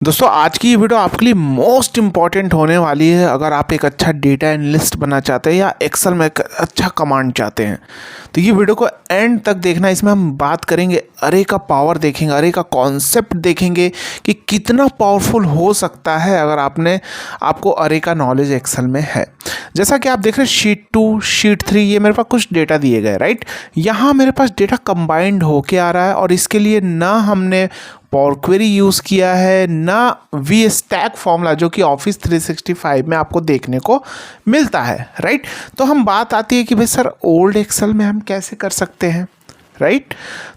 दोस्तों आज की ये वीडियो आपके लिए मोस्ट इम्पॉर्टेंट होने वाली है अगर आप एक अच्छा डेटा एनालिस्ट बनना चाहते हैं या एक्सेल में एक अच्छा कमांड चाहते हैं। तो ये वीडियो को एंड तक देखना। इसमें हम बात करेंगे अरे का पावर देखेंगे, अरे का कॉन्सेप्ट देखेंगे कि कितना पावरफुल हो सकता है अगर आपको अरे का नॉलेज एक्सेल में है। जैसा कि आप देख रहे हैं शीट 2 शीट 3 ये मेरे पास कुछ डेटा दिए गए, राइट। यहाँ मेरे पास डेटा कंबाइंड होके आ रहा है और इसके लिए ना हमने पावर क्वेरी यूज़ किया है ना वी स्टैक फॉर्मूला जो कि ऑफिस 365 में आपको देखने को मिलता है, राइट। तो हम बात आती है कि भाई सर ओल्ड एक्सेल में हम कैसे कर सकते हैं, राइट।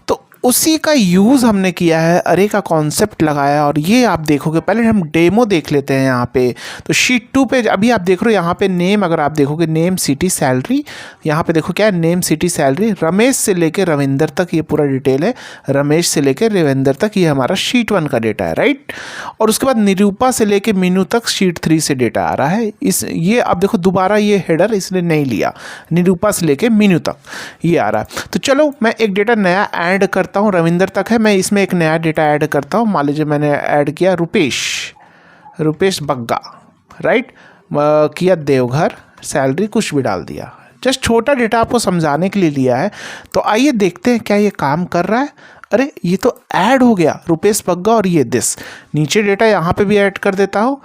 तो उसी का यूज़ हमने किया है, अरे का कॉन्सेप्ट लगाया और ये आप देखोगे। पहले हम डेमो देख लेते हैं यहाँ पे। तो शीट 2 पे अभी आप देख रहे हो यहाँ पे नेम, अगर आप देखोगे नेम सिटी सैलरी, यहाँ पे देखो क्या है नेम सिटी सैलरी, रमेश से लेकर रविंदर तक ये पूरा डिटेल है। रमेश से लेकर रविंदर तक ये हमारा शीट 1 का डेटा है, राइट। और उसके बाद निरूपा से लेकर मीनू तक शीट 3 से डेटा आ रहा है। ये आप देखो दोबारा ये हेडर इसने नहीं लिया, निरूपा से लेकर मीनू तक ये आ रहा है। तो चलो मैं एक डेटा नया ऐड करता हूँ, रविंदर तक है, मैं इसमें एक नया डेटा ऐड करता हूँ। मान लीजिए मैंने ऐड किया रुपेश बग्गा, राइट। किया देवघर, सैलरी कुछ भी डाल दिया। जस्ट छोटा डेटा आपको समझाने के लिए लिया है। तो आइए देखते हैं क्या ये काम कर रहा है। अरे ये तो ऐड हो गया रुपेश बग्गा और ये दिस। नीचे डेटा यहाँ पे भी ऐड कर देता हूँ,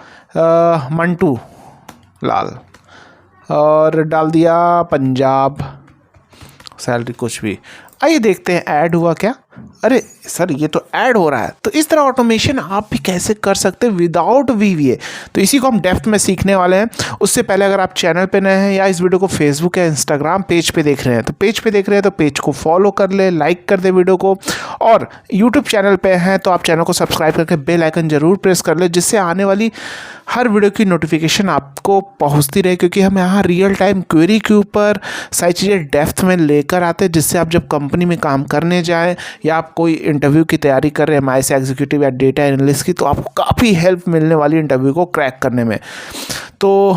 मंटू लाल, और डाल दिया पंजाब, सैलरी कुछ भी। आइए देखते हैं ऐड हुआ क्या। अरे सर ये तो ऐड हो रहा है। तो इस तरह ऑटोमेशन आप भी कैसे कर सकते हैं विदाउट VBA। तो इसी को हम डेप्थ में सीखने वाले हैं। उससे पहले अगर आप चैनल पे नए हैं या इस वीडियो को फेसबुक या इंस्टाग्राम पेज पे देख रहे हैं, तो पेज पे देख रहे हैं तो पेज को फॉलो कर ले, लाइक कर दे वीडियो को। और यूट्यूब चैनल पे हैं तो आप चैनल को सब्सक्राइब करके बेल आइकन जरूर प्रेस कर ले, जिससे आने वाली हर वीडियो की नोटिफिकेशन आपको पहुंचती रहे। क्योंकि हम यहाँ रियल टाइम क्वेरी के ऊपर सारी चीज़ें डेप्थ में लेकर आते हैं, जिससे आप जब कंपनी में काम करने जाएं या आप कोई इंटरव्यू की तैयारी कर रहे हैं MIS एग्जीक्यूटिव या डेटा एनालिस्ट की, तो आपको काफ़ी हेल्प मिलने वाली इंटरव्यू को क्रैक करने में। तो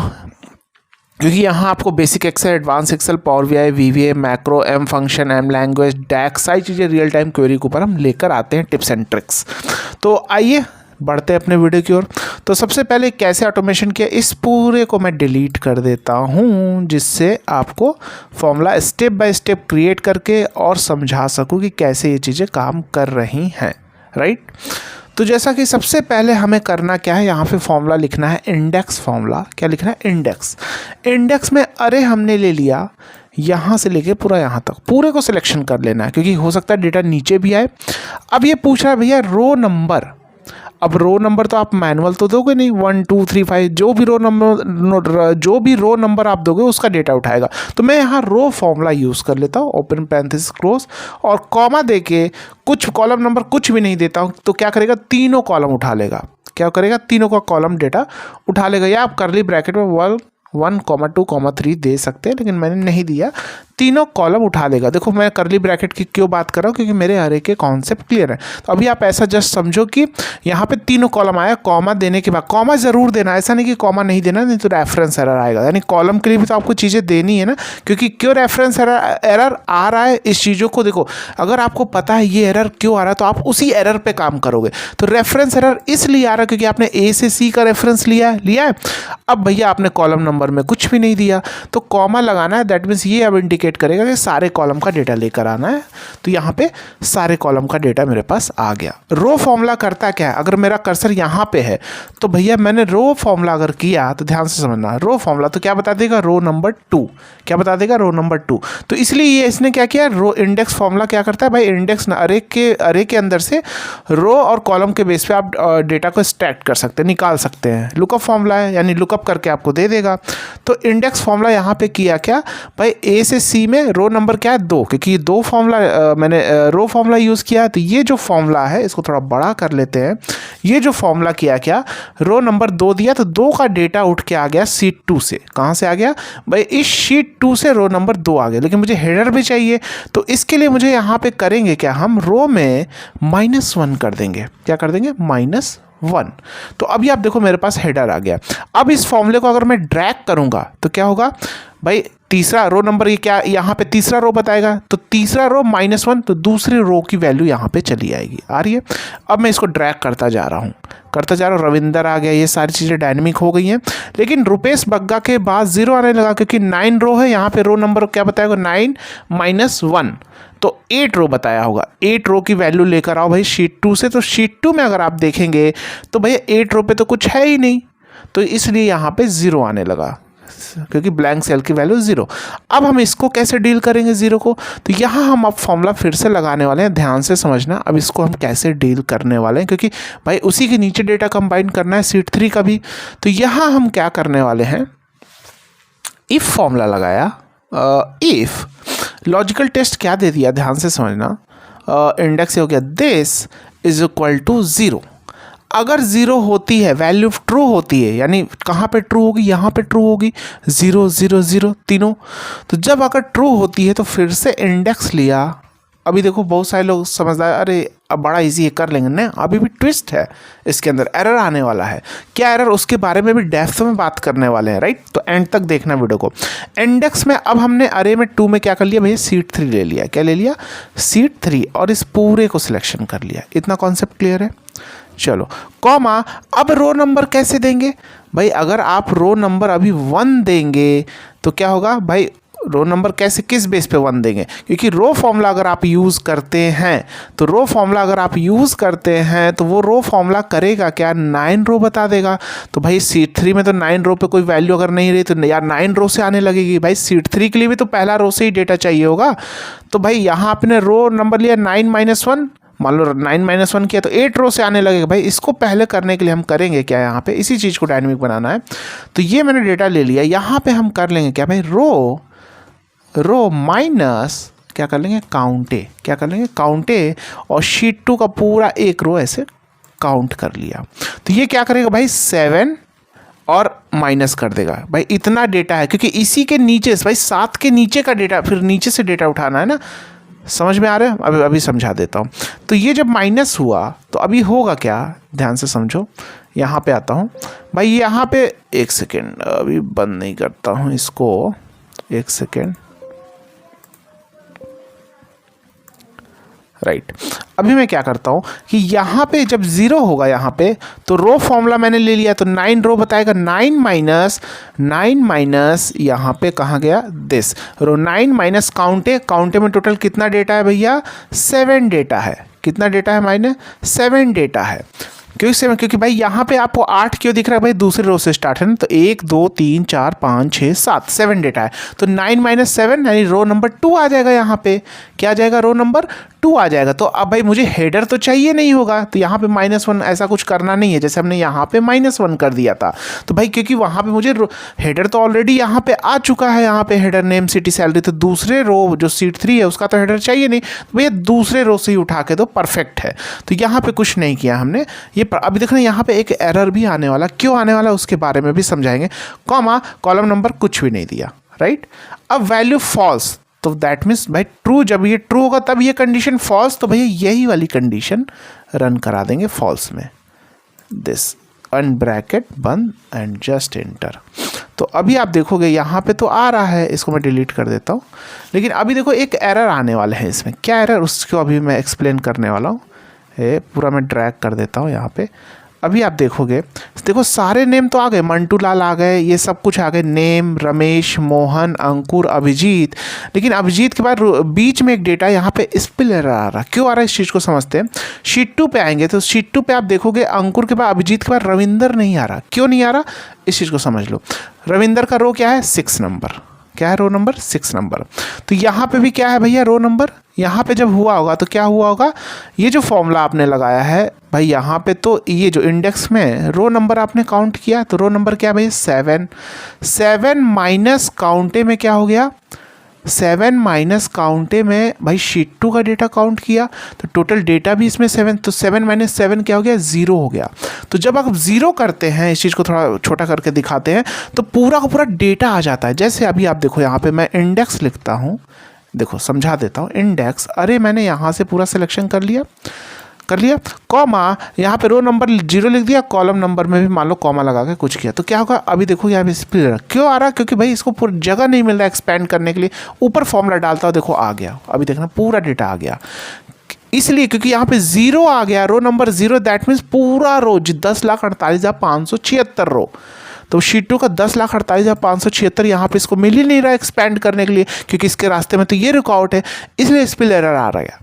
क्योंकि यहाँ आपको basic excel, advance excel, power BI, VBA, macro, M function, M language, DAX, सारी चीज़ें रियल टाइम क्वेरी के ऊपर हम लेकर आते हैं, टिप्स एंड ट्रिक्स। तो आइए बढ़ते हैं अपने वीडियो की ओर। तो सबसे पहले कैसे ऑटोमेशन किया, इस पूरे को मैं डिलीट कर देता हूँ, जिससे आपको formula step by step create करके और समझा सकूँ कि कैसे ये चीज़ें काम कर रही हैं, राइट। तो जैसा कि सबसे पहले हमें करना क्या है, यहाँ पे फॉर्मूला लिखना है इंडेक्स फॉर्मूला। क्या लिखना है? इंडेक्स में अरे हमने ले लिया यहाँ से लेके पूरा यहाँ तक, पूरे को सिलेक्शन कर लेना है, क्योंकि हो सकता है डेटा नीचे भी आए। अब ये पूछ रहा है भैया रो नंबर। अब रो नंबर तो आप मैनुअल तो दोगे नहीं, 1 2 3 5 जो भी रो नंबर आप दोगे उसका डेटा उठाएगा। तो मैं यहाँ रो फॉर्मूला यूज़ कर लेता हूँ, ओपन पैरेंथेसिस क्लोज, और कॉमा देके कुछ कॉलम नंबर कुछ भी नहीं देता हूँ। तो क्या करेगा, तीनों कॉलम उठा लेगा। क्या करेगा, तीनों का कॉलम डेटा उठा लेगा। या आप करली ब्रैकेट में 1 2 3 दे सकते हैं, लेकिन मैंने नहीं दिया, तीनों कॉलम उठा लेगा। देखो मैं करली ब्रैकेट की क्यों बात कर रहा हूँ, क्योंकि मेरे अरे के कॉन्सेप्ट क्लियर है। तो अभी आप ऐसा जस्ट समझो कि यहाँ पे तीनों कॉलम आया, कॉमा देने के बाद कॉमा ज़रूर देना, ऐसा नहीं कि कॉमा नहीं देना, नहीं तो रेफरेंस एरर आएगा। यानी कॉलम के लिए भी तो आपको चीज़ें देनी है ना, क्योंकि क्यों रेफरेंस एरर आ रहा है, इस चीज़ों को देखो। अगर आपको पता है ये एरर क्यों आ रहा है तो आप उसी एरर पर काम करोगे। तो रेफरेंस एरर इसलिए आ रहा है क्योंकि आपने A से C का रेफरेंस लिया है। अब भैया आपने कॉलम नंबर में कुछ भी नहीं दिया, तो कॉमा लगाना है। दैट मीन्स ये अब इंडिकेट करेगा कि सारे कॉलम का डेटा लेकर आना है। तो यहाँ पे सारे कॉलम का डेटा मेरे पास आ गया। रो फॉर्मूला करता क्या है, अगर मेरा कर्सर यहाँ पे है तो भैया मैंने रो फॉर्मूला अगर किया तो ध्यान से समझना, रो फॉर्मूला तो क्या बता देगा, रो नंबर 2। क्या बता देगा, रो नंबर 2। तो इसलिए ये इसने क्या किया, रो इंडेक्स फॉर्मूला क्या करता है भाई, इंडेक्स अरे के अंदर से रो और कॉलम के बेस पे आप डेटा को स्टैक कर सकते हैं, निकाल सकते हैं। लुकअप फॉर्मूला है, यानी लुकअप करके आपको दे देगा। तो इंडेक्स फॉर्मूला यहाँ पे किया क्या भाई, A से C में रो नंबर क्या है, 2, क्योंकि ये 2 फॉर्मूला मैंने रो फॉर्मूला यूज़ किया। तो ये जो फॉर्मूला है इसको थोड़ा बड़ा कर लेते हैं। ये जो फॉर्मूला किया क्या, रो नंबर 2 दिया, तो 2 का डेटा उठ के आ गया शीट 2 से। कहाँ से आ गया भाई, इस शीट 2 से रो नंबर 2 आ गया। लेकिन मुझे हेडर भी चाहिए, तो इसके लिए मुझे यहाँ पे करेंगे क्या, हम रो में -1 कर देंगे। क्या कर देंगे, -1। तो अभी आप देखो मेरे पास हेडर आ गया। अब इस फॉर्मूले को अगर मैं ड्रैग करूंगा तो क्या होगा, भाई तीसरा रो नंबर ये क्या यहाँ पे तीसरा रो बताएगा, तो तीसरा रो -1, तो दूसरे रो की वैल्यू यहाँ पे चली आएगी। आ रही है। अब मैं इसको ड्रैग करता जा रहा हूँ, रविंदर आ गया, ये सारी चीज़ें डायनेमिक हो गई हैं। लेकिन रुपेश बग्गा के बाद 0 आने लगा, क्योंकि 9 रो है यहाँ पे। रो नंबर क्या बताएगा, 9 - 1, तो 8 रो बताया होगा। 8 रो की वैल्यू लेकर आओ भाई शीट 2 से। तो शीट 2 में अगर आप देखेंगे तो भैया 8 रो पे तो कुछ है ही नहीं, तो इसलिए यहाँ पे 0 आने लगा, क्योंकि ब्लैंक सेल की वैल्यू 0। अब हम इसको कैसे डील करेंगे 0 को, तो यहाँ हम अब फॉर्मूला फिर से लगाने वाले हैं, ध्यान से समझना। अब इसको हम कैसे डील करने वाले हैं, क्योंकि भाई उसी के नीचे डेटा कंबाइन करना है शीट 3 का भी। तो यहाँ हम क्या करने वाले हैं, इफ फॉर्मूला लगाया, इफ लॉजिकल टेस्ट क्या दे दिया, ध्यान से समझना। इंडेक्स हो गया दिस इज इक्वल टू 0। अगर 0 होती है, वैल्यू ट्रू होती है, यानी कहाँ पे ट्रू होगी, यहाँ पे ट्रू होगी, 0 0 0 तीनों। तो जब अगर ट्रू होती है तो फिर से इंडेक्स लिया। अभी देखो बहुत सारे लोग समझदार, अरे अब बड़ा इजी है, कर लेंगे ना। अभी भी ट्विस्ट है इसके अंदर, एरर आने वाला है। क्या एरर, उसके बारे में भी डेप्थ में बात करने वाले हैं, राइट। तो एंड तक देखना वीडियो को। इंडेक्स में अब हमने अरे में 2 में क्या कर लिया भैया, शीट 3 ले लिया। क्या ले लिया, शीट 3, और इस पूरे को सिलेक्शन कर लिया। इतना कॉन्सेप्ट क्लियर है। चलो कॉमा, अब रो नंबर कैसे देंगे भाई, अगर आप रो नंबर अभी 1 देंगे तो क्या होगा भाई, रो नंबर कैसे, किस बेस पे 1 देंगे, क्योंकि रो फॉर्मूला अगर आप यूज़ करते हैं, तो रो फॉर्मूला अगर आप यूज़ करते हैं तो वो रो फॉर्मूला करेगा क्या, 9 रो बता देगा। तो भाई शीट 3 में तो 9 रो पे कोई वैल्यू अगर नहीं रही तो यार 9 रो से आने लगेगी। भाई शीट 3 के लिए भी तो पहला रो से ही डेटा चाहिए होगा। तो भाई यहाँ आपने रो नंबर लिया 9 - 1, मान लो 9 - 1 किया तो 8 रो से आने लगेगा। भाई इसको पहले करने के लिए हम करेंगे क्या, यहाँ पे इसी चीज़ को डायनेमिक बनाना है। तो ये मैंने डेटा ले लिया, यहाँ पे हम कर लेंगे क्या भाई, रो माइनस क्या कर लेंगे, काउंटे। क्या कर लेंगे, काउंटे, और शीट 2 का पूरा एक रो ऐसे काउंट कर लिया। तो ये क्या करेगा भाई, 7 और माइनस कर देगा। भाई इतना डेटा है, क्योंकि इसी के नीचे भाई 7 के नीचे का डेटा, फिर नीचे से डेटा उठाना है ना। समझ में आ रहा है, अभी समझा देता हूँ। तो ये जब माइनस हुआ तो अभी होगा क्या, ध्यान से समझो। यहाँ पे आता हूँ भाई, यहाँ पे एक सेकेंड, अभी बंद नहीं करता हूँ इसको, एक सेकेंड, राइट। अभी मैं क्या करता हूँ कि यहाँ पे जब 0 होगा यहाँ पे, तो रो फॉर्मूला मैंने ले लिया, तो 9 रो बताएगा, 9 माइनस यहाँ पे कहाँ गया, दिस रो 9 माइनस काउंटे में टोटल कितना डेटा है भैया, 7 डेटा है। कितना डेटा है मायने, 7 डेटा है। क्यों 7, क्योंकि भाई यहाँ पे आपको 8 क्यों दिख रहा है भाई, दूसरे रो से स्टार्ट है ना। तो 1 2 3 4 5 6 7 डेटा है। तो 9 - 7 यानी रो नंबर 2 आ जाएगा। यहाँ पे क्या आ जाएगा, रो नंबर 2 आ जाएगा। तो अब भाई मुझे हेडर तो चाहिए नहीं होगा, तो यहाँ पे -1 ऐसा कुछ करना नहीं है, जैसे हमने यहाँ पे -1 कर दिया था। तो भाई क्योंकि वहाँ पे मुझे हेडर तो ऑलरेडी यहाँ पे आ चुका है, यहाँ पे हेडर नेम सिटी सैलरी, तो दूसरे रो जो शीट 3 है उसका तो हेडर चाहिए नहीं, तो भैया दूसरे रो से ही उठा के दो, परफेक्ट है। तो यहाँ पे कुछ नहीं किया हमने। ये अभी देखना यहाँ पे एक एरर भी आने वाला, क्यों आने वाला उसके बारे में भी समझाएंगे। कॉमा, कॉलम नंबर कुछ भी नहीं दिया, राइट। अब वैल्यू फॉल्स, तो दैट मीन्स भाई ट्रू, जब ये ट्रू होगा तब ये कंडीशन फॉल्स, तो भैया यही वाली कंडीशन रन करा देंगे फॉल्स में, दिस अन ब्रैकेट बंद एंड जस्ट एंटर। तो अभी आप देखोगे यहाँ पे तो आ रहा है, इसको मैं डिलीट कर देता हूँ। लेकिन अभी देखो एक एरर आने वाला है इसमें, क्या एरर उसको अभी मैं एक्सप्लेन करने वाला हूँ। पूरा मैं ड्रैग कर देता हूँ यहाँ पे। अभी आप देखोगे, देखो सारे नेम तो आ गए, मंटू लाल आ गए, ये सब कुछ आ गए, नेम, रमेश, मोहन, अंकुर, अभिजीत। लेकिन अभिजीत के बाद बीच में एक डेटा यहाँ पे स्पेल एरर आ रहा, क्यों आ रहा है इस चीज़ को समझते हैं। शीट 2 पे आएंगे तो शीट 2 पे आप देखोगे अंकुर के बाद अभिजीत के बाद रविंदर नहीं आ रहा, क्यों नहीं आ रहा इस चीज़ को समझ लो। रविंदर का रो क्या है, 6 नंबर, क्या है रो नंबर 6 नंबर। तो यहाँ पे भी क्या है भैया, रो नंबर। यहाँ पे जब हुआ होगा तो क्या हुआ होगा, ये जो फॉर्मूला आपने लगाया है भाई यहाँ पे, तो ये जो इंडेक्स में रो नंबर आपने काउंट किया, तो रो नंबर क्या है भाई, 7 माइनस काउंटे में क्या हो गया, 7 माइनस काउंटे में भाई शीट 2 का डेटा काउंट किया, तो टोटल डेटा भी इसमें 7, तो 7 - 7 क्या हो गया, 0 हो गया। तो जब आप 0 करते हैं, इस चीज़ को थोड़ा छोटा करके दिखाते हैं, तो पूरा का पूरा डेटा आ जाता है। जैसे अभी आप देखो यहाँ पे मैं इंडेक्स लिखता हूँ, देखो समझा देता हूँ। इंडेक्स, अरे मैंने यहाँ से पूरा सिलेक्शन कर लिया, कर लिया, कॉमा यहाँ पे रो नंबर 0 लिख दिया, कॉलम नंबर में भी मान लो कॉमा लगा के कुछ किया, तो क्या होगा, अभी देखो यहाँ पे स्प्लिटर क्यों आ रहा है, क्योंकि भाई इसको पूरी जगह नहीं मिल रहा एक्सपेंड करने के लिए, ऊपर फॉर्मूला डालता हूँ, देखो आ गया, अभी देखना पूरा डेटा आ गया, इसलिए क्योंकि यहाँ पे 0 आ गया, रो नंबर 0, दैट मीन्स पूरा रो 10,48,576 रो, तो शीट 2 का 10,48,576 यहाँ पे इसको मिल ही नहीं रहा एक्सपेंड करने के लिए, क्योंकि इसके रास्ते में तो ये रुकावट है, इसलिए स्पिल एरर आ रहा है।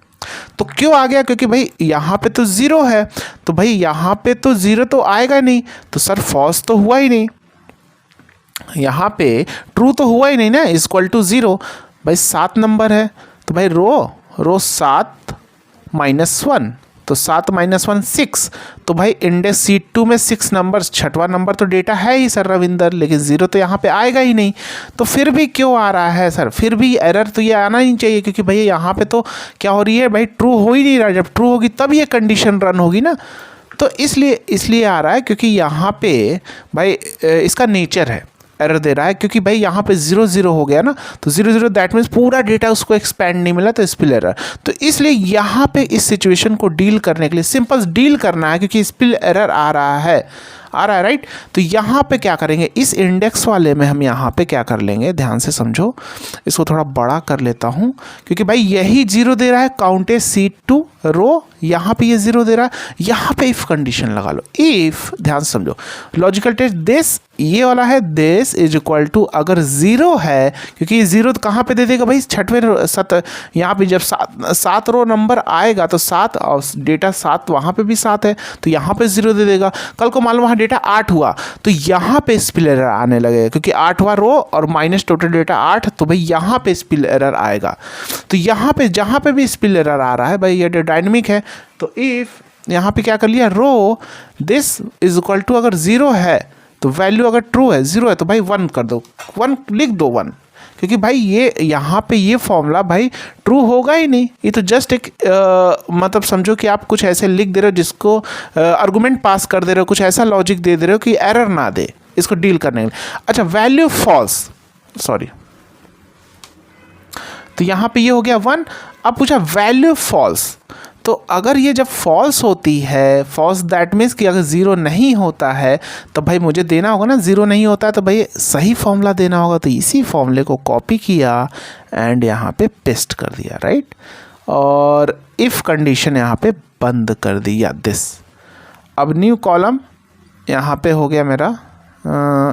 तो क्यों आ गया, क्योंकि भाई यहाँ पे तो 0 है, तो भाई यहाँ पे तो 0 तो आएगा नहीं, तो सर फॉल्स तो हुआ ही नहीं, यहाँ पे ट्रू तो हुआ ही नहीं ना, इक्वल टू 0, भाई 7 नंबर है, तो भाई रो 7 -1, तो 7 - 1 6, तो भाई इंडेक्स सीट 2 में 6 नंबर, छठवां नंबर तो डेटा है ही सर रविंदर, लेकिन 0 तो यहाँ पे आएगा ही नहीं, तो फिर भी क्यों आ रहा है सर, फिर भी एरर तो ये आना ही चाहिए, क्योंकि भैया यहाँ पे तो क्या हो रही है भाई, ट्रू हो ही नहीं रहा, जब ट्रू होगी तब ये कंडीशन रन होगी ना, तो इसलिए आ रहा है, क्योंकि यहाँ पे भाई इसका नेचर है, एरर दे रहा है, क्योंकि भाई यहाँ पे 0 0 हो गया ना, तो 0 0 दैट मीन्स पूरा डेटा उसको एक्सपैंड नहीं मिला, तो स्पिल एरर, तो इसलिए यहाँ पे इस सिचुएशन को डील करने के लिए सिंपल डील करना है, क्योंकि स्पिल एरर आ रहा है राइट, तो यहाँ पे क्या करेंगे, इस इंडेक्स वाले में हम यहाँ पे क्या कर लेंगे, ध्यान से समझो, इसको थोड़ा बड़ा कर लेता हूँ, क्योंकि भाई यही 0 दे रहा है, काउंट ए सीट 2 रो, यहाँ पे ये 0 दे रहा है, यहाँ पे इफ कंडीशन लगा लो, इफ, ध्यान से समझो, लॉजिकल टेस्ट दिस ये वाला है, दिस इज इक्वल टू, अगर 0 है, क्योंकि ये 0 कहाँ पे दे देगा भाई, छठवें यहाँ पे जब 7 रो नंबर आएगा तो 7 और डेटा 7 वहाँ पे भी 7 है, तो यहाँ पे 0 दे देगा, कल को मान लो वहाँ डेटा 8 हुआ, तो यहाँ पे स्पिल एरर आने लगेगा, क्योंकि 8वां रो और माइनस टोटल डेटा 8, तो भाई यहाँ पे स्पिल एरर आएगा, तो यहाँ पे जहाँ पे भी स्पिल एरर आ रहा है भाई, ये डायनेमिक है, तो इफ यहाँ पे क्या कर लिया, row this is equal to, अगर 0 है तो वैल्यू अगर ट्रू है, 0 है तो भाई 1 कर दो, 1 लिख दो 1, क्योंकि भाई ये यहाँ पे ये फॉर्मूला भाई ट्रू होगा ही नहीं, ये तो जस्ट एक मतलब समझो कि आप कुछ ऐसे लिख दे रहे हो जिसको आर्गुमेंट पास कर दे रहे हो, कुछ ऐसा लॉजिक दे रहे हो कि एरर ना दे इसको डील करने में। अच्छा, वैल्यू फॉल्स, सॉरी, तो यहाँ पे ये हो गया 1, अब पूछा वैल्यू फॉल्स, तो अगर ये जब फॉल्स होती है, फॉल्स दैट मीन्स कि अगर 0 नहीं होता है तो भाई मुझे देना होगा ना, 0 नहीं होता है तो भाई सही फॉर्मूला देना होगा, तो इसी फॉर्मूले को कॉपी किया एंड यहाँ पे पेस्ट कर दिया, राइट, और इफ़ कंडीशन यहाँ पे बंद कर दिया दिस, अब न्यू कॉलम यहाँ पे हो गया मेरा,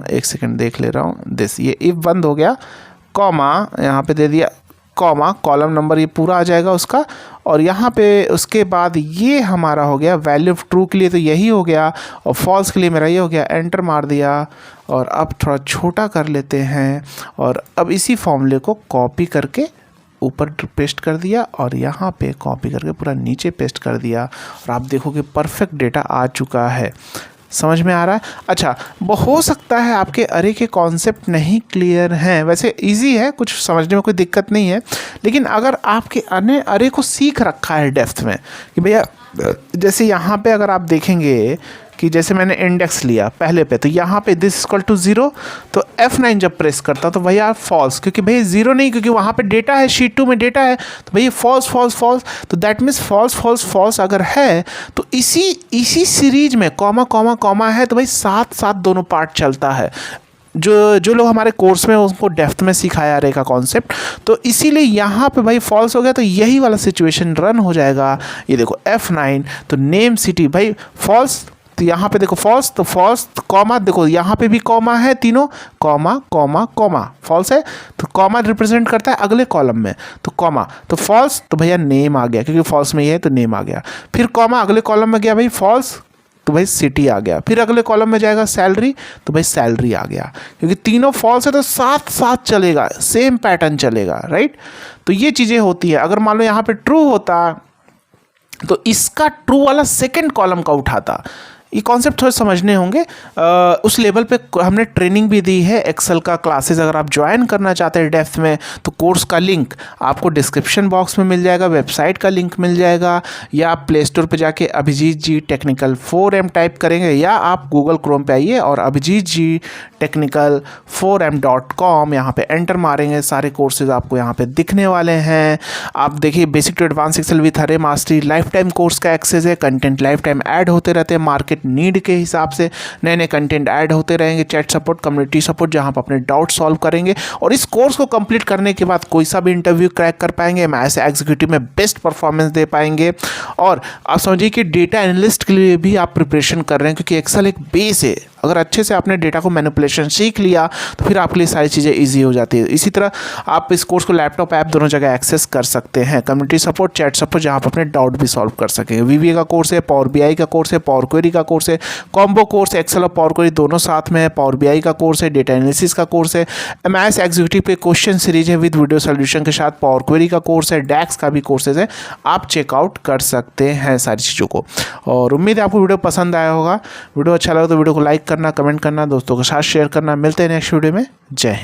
एक सेकंड देख ले रहा हूँ, दिस, ये इफ़ बंद हो गया, कॉमा यहाँ पे दे दिया, कॉमा कॉलम नंबर ये पूरा आ जाएगा उसका, और यहाँ पे उसके बाद ये हमारा हो गया वैल्यू ट्रू के लिए तो यही हो गया, और फॉल्स के लिए मेरा ये हो गया, एंटर मार दिया, और अब थोड़ा छोटा कर लेते हैं, और अब इसी फॉर्मूले को कॉपी करके ऊपर पेस्ट कर दिया, और यहाँ पे कॉपी करके पूरा नीचे पेस्ट कर दिया, और आप देखोगे परफेक्ट डेटा आ चुका है। समझ में आ रहा है? अच्छा, वो हो सकता है आपके अरे के कॉन्सेप्ट नहीं क्लियर हैं, वैसे इजी है, कुछ समझने में कोई दिक्कत नहीं है, लेकिन अगर आपके अरे को सीख रखा है डेप्थ में कि भैया जैसे यहाँ पे अगर आप देखेंगे कि जैसे मैंने इंडेक्स लिया पहले पे, तो यहाँ पे दिस इक्वल टू 0, तो F9 जब प्रेस करता तो भैया फॉल्स, क्योंकि भैया 0 नहीं, क्योंकि वहाँ पे डेटा है, शीट 2 में डेटा है, तो भैया फॉल्स फॉल्स फॉल्स, तो that means false false false अगर है तो इसी सीरीज में कॉमा कॉमा कॉमा है, तो भाई साथ साथ दोनों पार्ट चलता है। जो लोग हमारे कोर्स में उनको डेप्थ में सिखाया रहेगा कॉन्सेप्ट, तो इसीलिए यहाँ पे भाई फॉल्स हो गया तो यही वाला सिचुएशन रन हो जाएगा। ये देखो F9, तो नेम सिटी भाई फॉल्स, तो यहाँ पे देखो फॉल्स, तो फॉल्स कॉमा, देखो यहाँ पे भी कॉमा है, तीनों कॉमा कॉमा कॉमा, फॉल्स है तो कॉमा रिप्रेजेंट करता है अगले कॉलम में, तो कॉमा, तो फॉल्स, तो भैया नेम आ गया, क्योंकि फॉल्स में ये है तो नेम आ गया, फिर कॉमा अगले कॉलम में गया भाई फॉल्स, तो भाई सिटी आ गया, फिर अगले कॉलम में जाएगा सैलरी, तो भाई सैलरी आ गया, क्योंकि तीनों फॉल्स है तो साथ साथ चलेगा, सेम पैटर्न चलेगा, राइट। तो ये चीज़ें होती है। अगर मान लो यहाँ पे ट्रू होता तो इसका ट्रू वाला सेकेंड कॉलम का उठाता, ये कॉन्सेप्ट थोड़े समझने होंगे। उस लेवल पे हमने ट्रेनिंग भी दी है एक्सेल का क्लासेस। अगर आप ज्वाइन करना चाहते हैं डेप्थ में तो कोर्स का लिंक आपको डिस्क्रिप्शन बॉक्स में मिल जाएगा, वेबसाइट का लिंक मिल जाएगा, या आप प्ले स्टोर पे जाके अभिजीत जी टेक्निकल 4M टाइप करेंगे, या आप गूगल क्रोम पे आइए और अभिजीत जी टेक्निकल 4M.com यहाँ पे एंटर मारेंगे। सारे कोर्सेज आपको यहाँ पे दिखने वाले हैं। आप देखिए basic to advance Excel with हरे मास्टरी लाइफ टाइम कोर्स का एक्सेस है। कंटेंट लाइफ टाइम ऐड होते रहते हैं, मार्केट नीड के हिसाब से नए नए कंटेंट ऐड होते रहेंगे। चैट सपोर्ट, कम्युनिटी सपोर्ट जहाँ आप अपने डाउट सॉल्व करेंगे, और इस कोर्स को कंप्लीट करने के बाद कोई सा भी इंटरव्यू क्रैक कर पाएंगे, एमआईएस एग्जीक्यूटिव में बेस्ट परफॉर्मेंस दे पाएंगे। और आप समझिए कि डेटा एनालिस्ट के लिए भी आप प्रिपरेशन कर रहे हैं, क्योंकि एक्सेल एक बेस है। अगर अच्छे से आपने डेटा को मैनिपुलेशन सीख लिया तो फिर आपके लिए सारी चीज़ें ईजी हो जाती है। इसी तरह आप इस कोर्स को लैपटॉप ऐप दोनों जगह एक्सेस कर सकते हैं। कम्युनिटी सपोर्ट, चैट सपोर्ट जहाँ आप अपने डाउट भी सॉल्व कर सकेंगे। वीवीए का कोर्स है, पावर बीआई का कोर्स है, पावर क्वेरी का कोर्स है, कॉम्बो कोर्स एक्सेल और पावर क्वेरी दोनों साथ में है, पावर बीआई का कोर्स है, डेटा एनालिसिस का कोर्स है, एमआईएस एग्जीक्यूटिव पे क्वेश्चन सीरीज है विद वीडियो सोल्यूशन के साथ, पावर क्वेरी का कोर्स है, डैक्स का भी कोर्सेज है। आप चेकआउट कर सकते हैं सारी चीज़ों को। और उम्मीद है आपको वीडियो पसंद आया होगा। वीडियो अच्छा लगा तो वीडियो को लाइक करना, कमेंट करना, दोस्तों के साथ शेयर करना। मिलते हैं नेक्स्ट वीडियो में। जय हिंद।